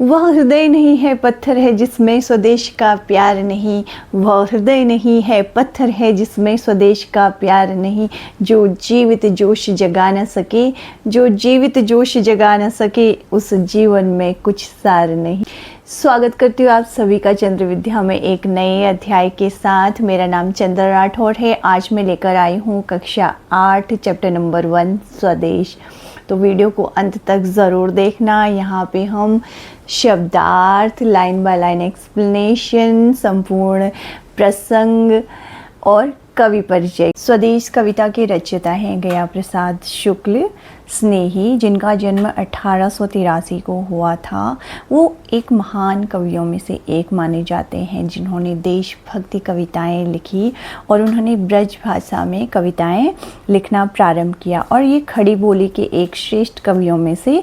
वह हृदय नहीं है पत्थर है जिसमें स्वदेश का प्यार नहीं। वह हृदय नहीं है पत्थर है जिसमें स्वदेश का प्यार नहीं। जो जीवित जोश जगा न सके, जो जीवित जोश जगा न सके, उस जीवन में कुछ सार नहीं। स्वागत करती हूँ आप सभी का चंद्र विद्या में एक नए अध्याय के साथ। मेरा नाम चंद्र राठौर है। आज मैं लेकर आई हूँ कक्षा 8 चैप्टर नंबर 1 स्वदेश। तो वीडियो को अंत तक ज़रूर देखना। यहाँ पे हम शब्दार्थ, लाइन बाय लाइन एक्सप्लेनेशन, संपूर्ण प्रसंग और कवि परिचय। स्वदेश कविता के रचयिता हैं गया प्रसाद शुक्ल स्नेही, जिनका जन्म 1883 को हुआ था। वो एक महान कवियों में से एक माने जाते हैं जिन्होंने देशभक्ति कविताएं लिखी और उन्होंने ब्रज भाषा में कविताएं लिखना प्रारंभ किया और ये खड़ी बोली के एक श्रेष्ठ कवियों में से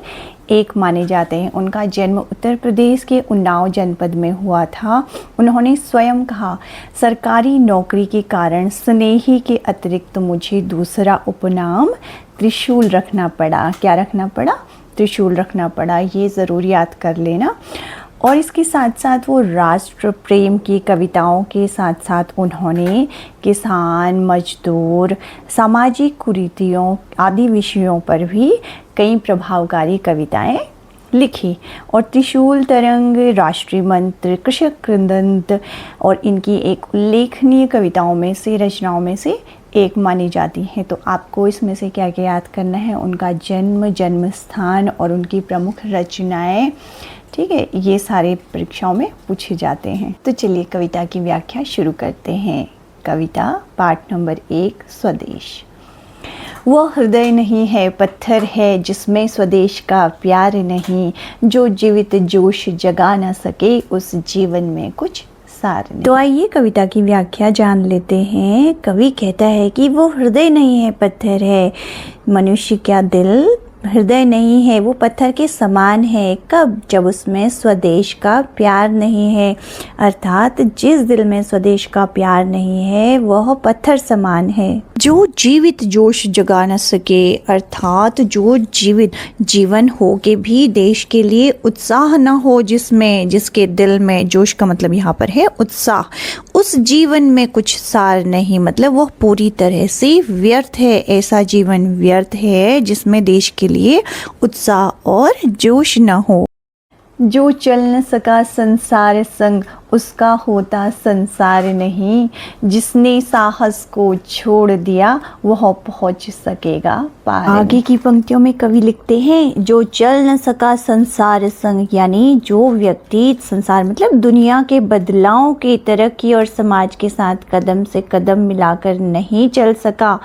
एक माने जाते हैं। उनका जन्म उत्तर प्रदेश के उन्नाव जनपद में हुआ था। उन्होंने स्वयं कहा, सरकारी नौकरी के कारण स्नेही के अतिरिक्त मुझे दूसरा उपनाम त्रिशूल रखना पड़ा। क्या रखना पड़ा? त्रिशूल रखना पड़ा। ये ज़रूर याद कर लेना। और इसके साथ साथ वो राष्ट्र प्रेम की कविताओं के साथ साथ उन्होंने किसान, मजदूर, सामाजिक कुरीतियों आदि विषयों पर भी कई प्रभावकारी कविताएं लिखी। और त्रिशूल तरंग, राष्ट्रीय मंत्र, कृषक कृदंत और इनकी एक उल्लेखनीय कविताओं में से, रचनाओं में से एक मानी जाती हैं। तो आपको इसमें से क्या क्या याद करना है? उनका जन्म, जन्म स्थान और उनकी प्रमुख रचनाएं। ठीक है, ये सारे परीक्षाओं में पूछे जाते हैं। तो चलिए कविता की व्याख्या शुरू करते हैं। कविता पाठ नंबर 1 स्वदेश। वह हृदय नहीं है पत्थर है जिसमें स्वदेश का प्यार नहीं। जो जीवित जोश जगा न सके, उस जीवन में कुछ सार नहीं। तो आइए कविता की व्याख्या जान लेते हैं। कवि कहता है कि वो हृदय नहीं है पत्थर है। मनुष्य क्या दिल हृदय नहीं है, वो पत्थर के समान है। कब? जब उसमें स्वदेश का प्यार नहीं है। अर्थात जिस दिल में स्वदेश का प्यार नहीं है वह पत्थर समान है। जो जीवित जोश जगा न सके, अर्थात जो जीवित जीवन हो के भी देश के लिए उत्साह न हो, जिसके दिल में, जोश का मतलब यहाँ पर है उत्साह, उस जीवन में कुछ सार नहीं, मतलब वह पूरी तरह से व्यर्थ है। ऐसा जीवन व्यर्थ है जिसमें देश के लिए उत्साह और जोश न हो। जो चल न सका संसार संग, उसका होता संसार नहीं। जिसने साहस को छोड़ दिया वह पहुंच सकेगा पार। आगे की पंक्तियों में कवि लिखते हैं, जो चल न सका संसार संग, यानी जो व्यक्ति, संसार मतलब दुनिया के बदलाव के, तरक्की और समाज के साथ कदम से कदम मिलाकर नहीं चल सका,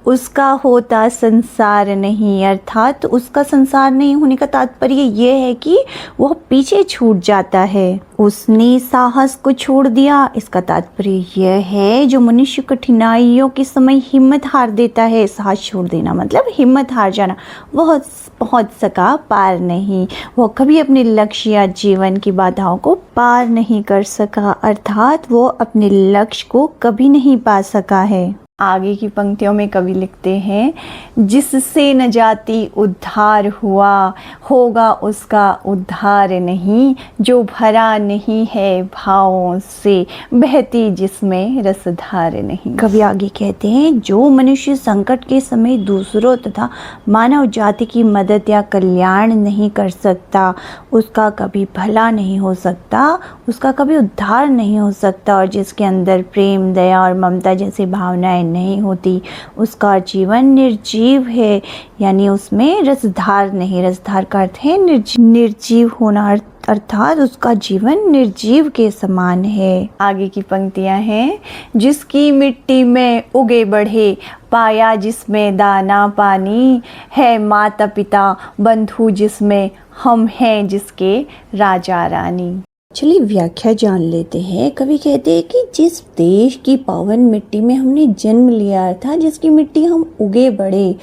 उसका होता संसार नहीं। अर्थात उसका संसार नहीं होने का तात्पर्य यह है कि वह पीछे छूट जाता है। उसने साहस को छोड़ दिया, इसका तात्पर्य यह है जो मनुष्य कठिनाइयों के समय हिम्मत हार देता है। साहस छोड़ देना मतलब हिम्मत हार जाना। वह पहुंच सका पार नहीं, वह कभी अपने लक्ष्य या जीवन की बाधाओं को पार नहीं कर सका, अर्थात वो अपने लक्ष्य को कभी नहीं पा सका है। आगे की पंक्तियों में कवि लिखते हैं, जिससे न जाति उद्धार हुआ, होगा उसका उद्धार नहीं। जो भरा नहीं है भावों से, बहती जिसमें रसधार नहीं। कवि आगे कहते हैं, जो मनुष्य संकट के समय दूसरों तथा मानव जाति की मदद या कल्याण नहीं कर सकता, उसका कभी भला नहीं हो सकता, उसका कभी उद्धार नहीं हो सकता। और जिसके अंदर प्रेम, दया और ममता जैसी भावनाएं नहीं होती, उसका जीवन निर्जीव है, यानी उसमें रसधार नहीं। रसधार का अर्थ है निर्जीव होना, अर्थात उसका जीवन निर्जीव के समान है। आगे की पंक्तियां हैं, जिसकी मिट्टी में उगे बढ़े, पाया जिसमें दाना पानी, है माता पिता बंधु जिसमें हम हैं जिसके राजा रानी। चलिए व्याख्या जान लेते हैं। कवि कहते हैं कि जिस देश की पावन मिट्टी में हमने जन्म लिया था, जिसकी मिट्टी हम उगे बढ़े,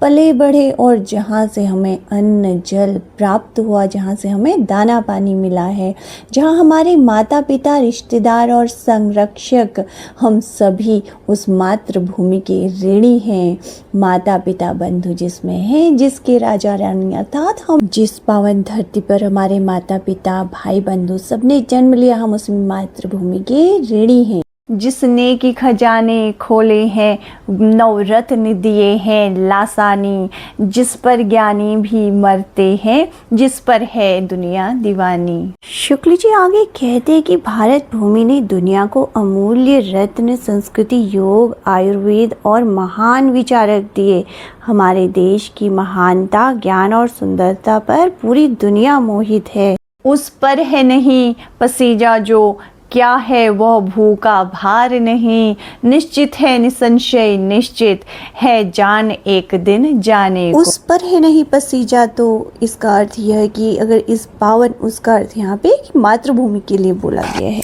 पले बढ़े और जहाँ से हमें अन्न जल प्राप्त हुआ, जहाँ से हमें दाना पानी मिला है, जहाँ हमारे माता पिता, रिश्तेदार और संरक्षक हम सभी उस मातृभूमि के ऋणी हैं। माता पिता बंधु जिसमें हैं, जिसके राजा रानी अर्थात हम जिस पावन धरती पर हमारे माता पिता भाई बंधु सबने जन्म लिया, हम उस मातृभूमि के ऋणी हैं। जिसने की खजाने खोले हैं, नवरत्न दिए हैं लासानी, जिस पर ज्ञानी भी मरते हैं, जिस पर है दुनिया दीवानी। शुक्ल जी आगे कहते हैं कि भारत भूमि ने दुनिया को अमूल्य रत्न संस्कृति, योग, आयुर्वेद और महान विचारक दिए। हमारे देश की महानता, ज्ञान और सुंदरता पर पूरी दुनिया मोहित है। उस पर है नहीं पसीजा जो, क्या है वह भूखा भार नहीं, निश्चित है निसंशय निश्चित है जान एक दिन जाने को। उस पर है नहीं पसीजा, तो इसका अर्थ यह है कि अगर इस पावन, उसका अर्थ यहाँ पे मातृभूमि के लिए बोला गया है।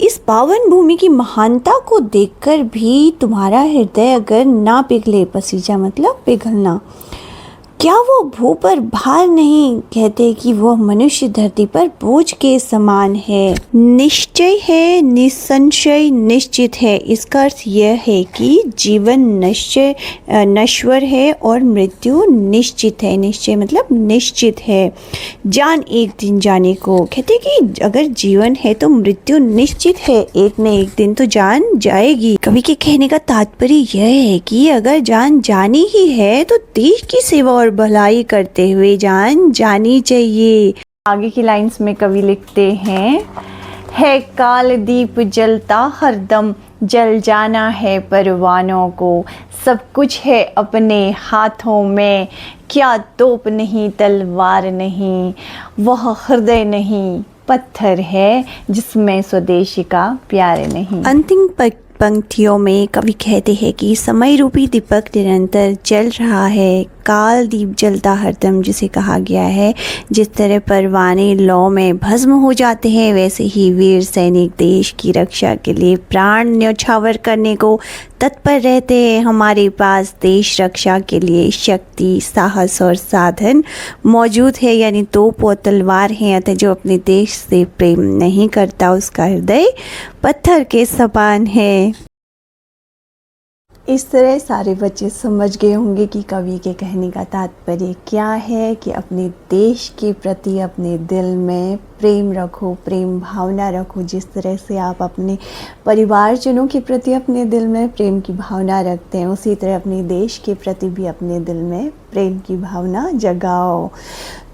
इस पावन भूमि की महानता को देखकर भी तुम्हारा हृदय अगर ना पिघले, पसीजा मतलब पिघलना, क्या वो भू पर भार नहीं, कहते कि वह मनुष्य धरती पर बोझ के समान है। निश्चय है, निसंशय निश्चित है, इसका अर्थ यह है कि जीवन निश्चय नश्वर है और मृत्यु निश्चित है। निश्चय मतलब निश्चित है। जान एक दिन जाने को, कहते कि अगर जीवन है तो मृत्यु निश्चित है, एक न एक दिन तो जान जाएगी। कवि के कहने का तात्पर्य यह है कि अगर जान जानी ही है तो देश की सेवा और भलाई करते हुए जान जानी चाहिए। आगे की लाइंस में कवि लिखते हैं, है काल दीप जलता हरदम, जल जाना है परवानों को, सब कुछ है अपने हाथों में, क्या तोप नहीं तलवार नहीं, वह हृदय नहीं पत्थर है जिसमें स्वदेशी का प्यार नहीं। अंतिम पंक्तियों में कवि कहते हैं कि समय रूपी दीपक निरंतर जल रहा है, काल दीप जलता हरदम जिसे कहा गया है। जिस तरह परवाने लौ में भस्म हो जाते हैं, वैसे ही वीर सैनिक देश की रक्षा के लिए प्राण न्यौछावर करने को तत्पर रहते हैं। हमारे पास देश रक्षा के लिए शक्ति, साहस और साधन मौजूद है, यानी तोप और तलवार हैं। अतः जो अपने देश से प्रेम नहीं करता, उसका हृदय पत्थर के समान है। इस तरह सारे बच्चे समझ गए होंगे कि कवि के कहने का तात्पर्य क्या है, कि अपने देश के प्रति अपने दिल में प्रेम रखो, प्रेम भावना रखो। जिस तरह से आप अपने परिवारजनों के प्रति अपने दिल में प्रेम की भावना रखते हैं, उसी तरह अपने देश के प्रति भी अपने दिल में प्रेम की भावना जगाओ।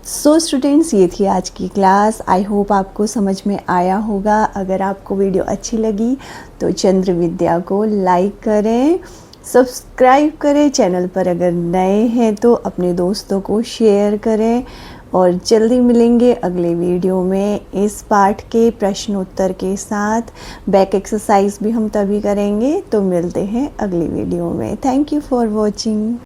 सो स्टूडेंट्स, ये थी आज की क्लास। आई होप आपको समझ में आया होगा। अगर आपको वीडियो अच्छी लगी तो चंद्र विद्या को लाइक करें, सब्सक्राइब करें, चैनल पर अगर नए हैं तो अपने दोस्तों को शेयर करें, और जल्दी मिलेंगे अगले वीडियो में इस पाठ के प्रश्न उत्तर के साथ। बैक एक्सरसाइज भी हम तभी करेंगे। तो मिलते हैं अगली वीडियो में। Thank you for watching.